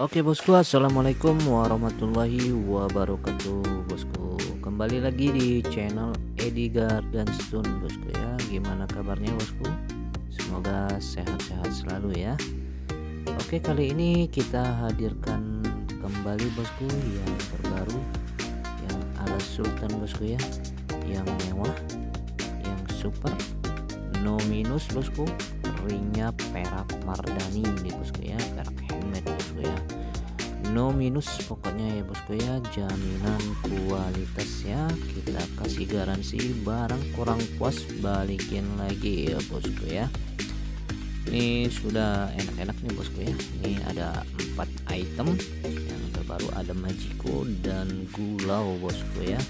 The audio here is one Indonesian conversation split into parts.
Oke bosku, assalamualaikum warahmatullahi wabarakatuh bosku. Kembali lagi di channel Edi Garden Stone bosku ya. Gimana kabarnya bosku? Semoga sehat-sehat selalu ya. Oke, kali ini kita hadirkan kembali bosku yang terbaru, yang ala Sultan bosku ya, yang mewah, yang super, no minus bosku. Ringnya perak Mardani ini bosku ya, perak handmade bosku ya, no minus pokoknya ya bosku ya. Jaminan kualitas ya, kita kasih garansi, barang kurang puas balikin lagi ya bosku ya. Ini sudah enak-enak nih bosku ya. Ini ada 4 item yang terbaru, ada Majiko dan Gulau bosku ya.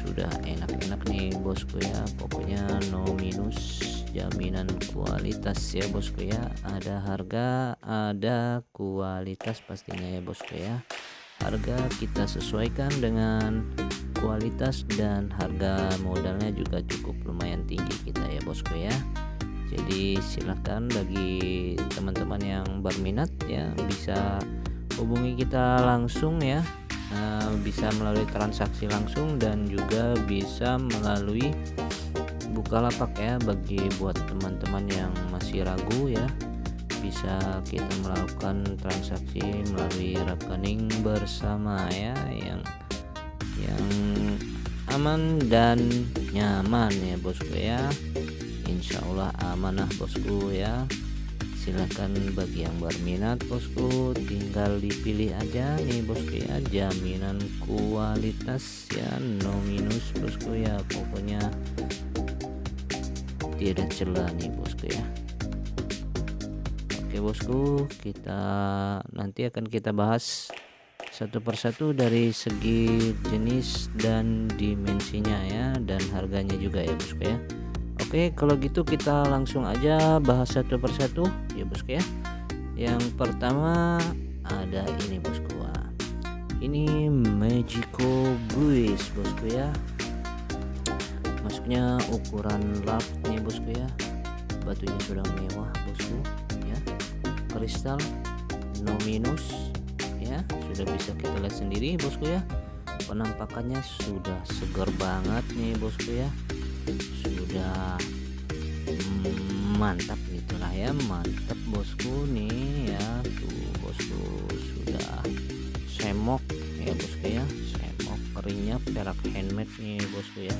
Sudah enak-enak nih bosku ya, pokoknya no minus, jaminan kualitas ya bosku ya. Ada harga, ada kualitas pastinya ya bosku ya. Harga kita sesuaikan dengan kualitas, dan harga modalnya juga cukup lumayan tinggi kita ya bosku ya. Jadi silahkan bagi teman-teman yang berminat ya, bisa hubungi kita langsung ya. Bisa melalui transaksi langsung dan juga bisa melalui Bukalapak ya. Bagi buat teman-teman yang masih ragu ya, bisa kita melakukan transaksi melalui rekening bersama ya, yang aman dan nyaman ya bosku ya. Insya Allah amanah bosku ya. Silahkan bagi yang berminat bosku, tinggal dipilih aja nih bosku ya. Jaminan kualitas ya, no minus bosku ya, pokoknya tidak celah nih bosku ya. Oke bosku, kita nanti akan kita bahas satu persatu dari segi jenis dan dimensinya ya, dan harganya juga ya bosku ya. Oke, kalau gitu kita langsung aja bahas satu persatu ya bosku ya. Yang pertama ada ini bosku. Ini Majiko Buis bosku ya. Masuknya ukuran lap nih bosku ya. Batunya sudah mewah bosku ya. Kristal no minus ya. Sudah bisa kita lihat sendiri bosku ya. Penampakannya sudah segar banget nih bosku ya. Sudah mantap gitulah ya, mantap bosku nih ya. Tuh bosku, sudah semok ya bosku ya, semok, ringnya perak handmade nih bosku ya.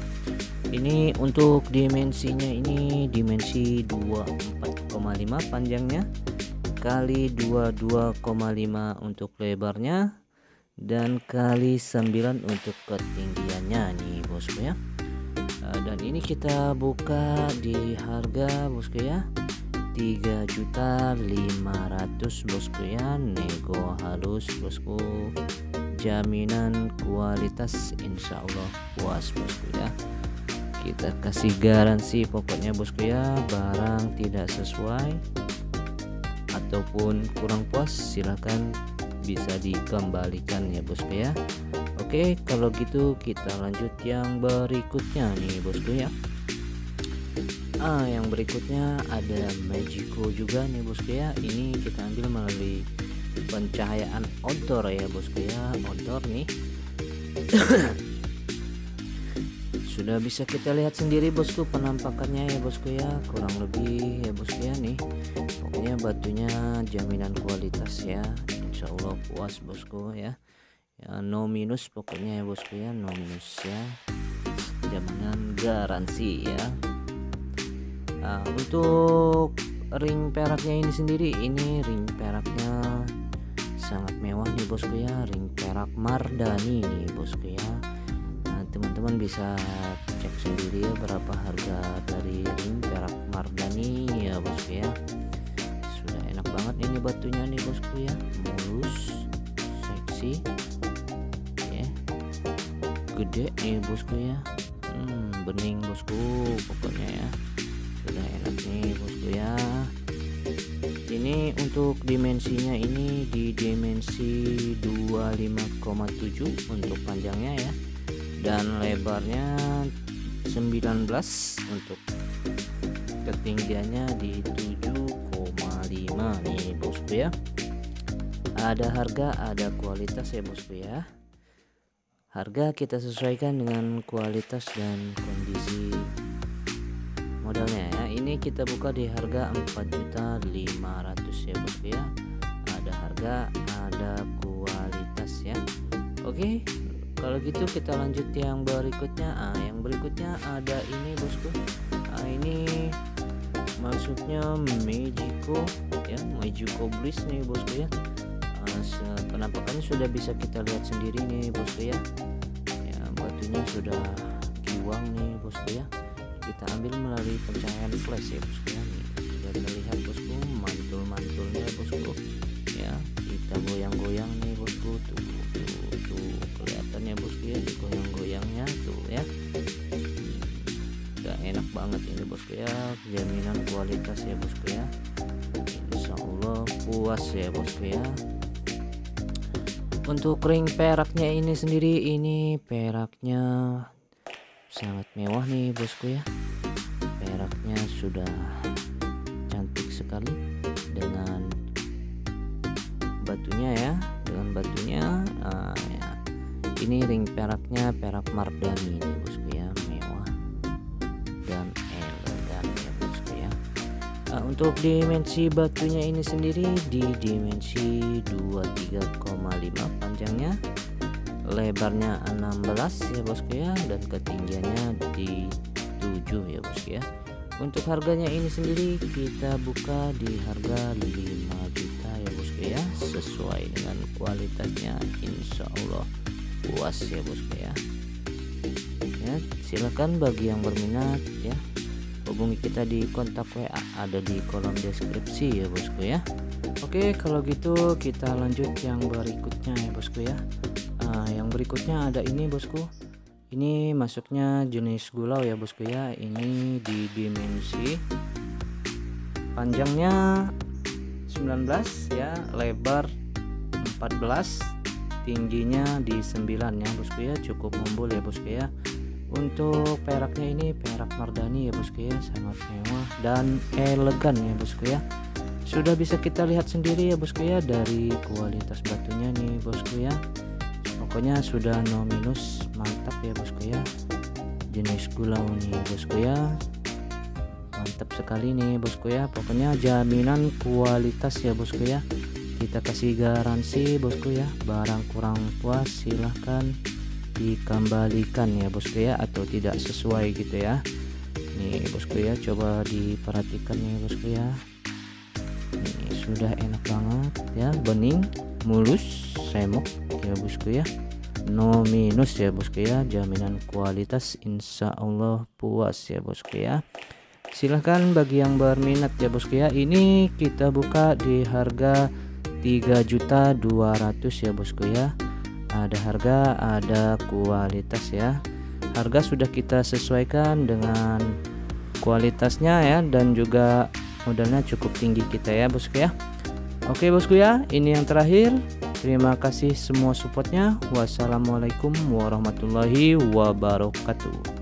Ini untuk dimensinya, ini dimensi 24,5 panjangnya kali 22,5 untuk lebarnya, dan kali 9 untuk ketinggiannya nih bosku ya. Dan ini kita buka di harga bosku ya 3.500.000 bosku ya, nego halus bosku. Jaminan kualitas insya Allah puas bosku ya. Kita kasih garansi pokoknya bosku ya. Barang tidak sesuai ataupun kurang puas, silahkan bisa dikembalikan ya bosku ya. Oke, kalau gitu kita lanjut yang berikutnya nih bosku ya. Yang berikutnya ada Majiko juga nih bosku ya. Ini kita ambil melalui pencahayaan outdoor ya bosku ya, outdoor nih. Sudah bisa kita lihat sendiri bosku penampakannya ya bosku ya, kurang lebih ya bosku ya nih. Pokoknya batunya jaminan kualitas ya, insya Allah puas bosku ya. Ya, no minus pokoknya ya bosku ya, no minus ya, jaminan garansi ya. Untuk ring peraknya ini sendiri, ini ring peraknya sangat mewah nih bosku ya, ring perak Mardani nih bosku ya. Teman-teman bisa cek sendiri ya berapa harga dari ring perak Mardani ya bosku ya. Sudah enak banget ini batunya nih bosku ya, mulus, seksi, gede nih bosku ya. Bening bosku pokoknya ya, sudah enak nih bosku ya. Ini untuk dimensinya, ini di dimensi 25,7 untuk panjangnya ya, dan lebarnya 19, untuk ketinggiannya di 7,5 nih bosku ya. Ada harga, ada kualitas ya bosku ya. Harga kita sesuaikan dengan kualitas dan kondisi modalnya ya. Ini kita buka di harga 4.500.000 ya bosku ya. Ada harga, ada kualitas ya. Oke, kalau gitu kita lanjut yang berikutnya. Yang berikutnya ada ini bosku. Ini masuknya Magico ya, Magico Bliss nih bosku ya. Penampakannya sudah bisa kita lihat sendiri nih bosku ya. Batunya sudah giwang nih bosku ya. Kita ambil melalui pencahayaan flash ya bosku ya. Nih, sudah terlihat bosku mantul-mantulnya bosku ya. Kita goyang-goyang nih bosku, tuh kelihatannya bosku ya, goyang-goyangnya tuh ya. Udah enak banget ini bosku ya, jaminan kualitas ya bosku ya. Insya Allah puas ya bosku ya. Untuk ring peraknya ini sendiri, ini peraknya sangat mewah nih bosku ya. Peraknya sudah cantik sekali dengan batunya ya, ya. Ini ring peraknya perak Mardani nih bosku ya, mewah dan elegan ya bosku ya. Untuk dimensi batunya ini sendiri di dimensi 23,5 panjangnya, lebarnya 16 ya bosku ya, dan ketinggiannya di 7 ya bosku ya. Untuk harganya ini sendiri kita buka di harga 5 juta ya bosku ya, sesuai dengan kualitasnya, insya Allah puas ya bosku ya. Silakan bagi yang berminat ya, hubungi kita di kontak WA, ada di kolom deskripsi ya bosku ya. Oke, kalau gitu kita lanjut yang berikutnya ya bosku ya. Yang berikutnya ada ini bosku. Ini masuknya jenis gulau ya bosku ya. Ini di dimensi panjangnya 19 ya, lebar 14, tingginya di 9 ya bosku ya, cukup mumbul ya bosku ya. Untuk peraknya ini perak Mardani ya bosku ya, sangat mewah dan elegan ya bosku ya. Sudah bisa kita lihat sendiri ya bosku ya dari kualitas batunya nih bosku ya. Pokoknya sudah no minus, mantap ya bosku ya. Jenis gulau nih bosku ya, mantap sekali nih bosku ya. Pokoknya jaminan kualitas ya bosku ya. Kita kasih garansi bosku ya. Barang kurang puas silahkan dikembalikan ya bosku ya, atau tidak sesuai gitu ya. Nih bosku ya, coba diperhatikan nih bosku ya. Ini sudah enak banget ya, bening, mulus, semok ya bosku ya, no minus ya bosku ya. Jaminan kualitas insya Allah puas ya bosku ya. Silahkan bagi yang berminat ya bosku ya. Ini kita buka di harga 3.200.000 ya bosku ya. Ada harga, ada kualitas ya. Harga sudah kita sesuaikan dengan kualitasnya ya, dan juga modalnya cukup tinggi kita ya bosku ya. Oke bosku ya, ini yang terakhir. Terima kasih semua supportnya. Wassalamualaikum warahmatullahi wabarakatuh.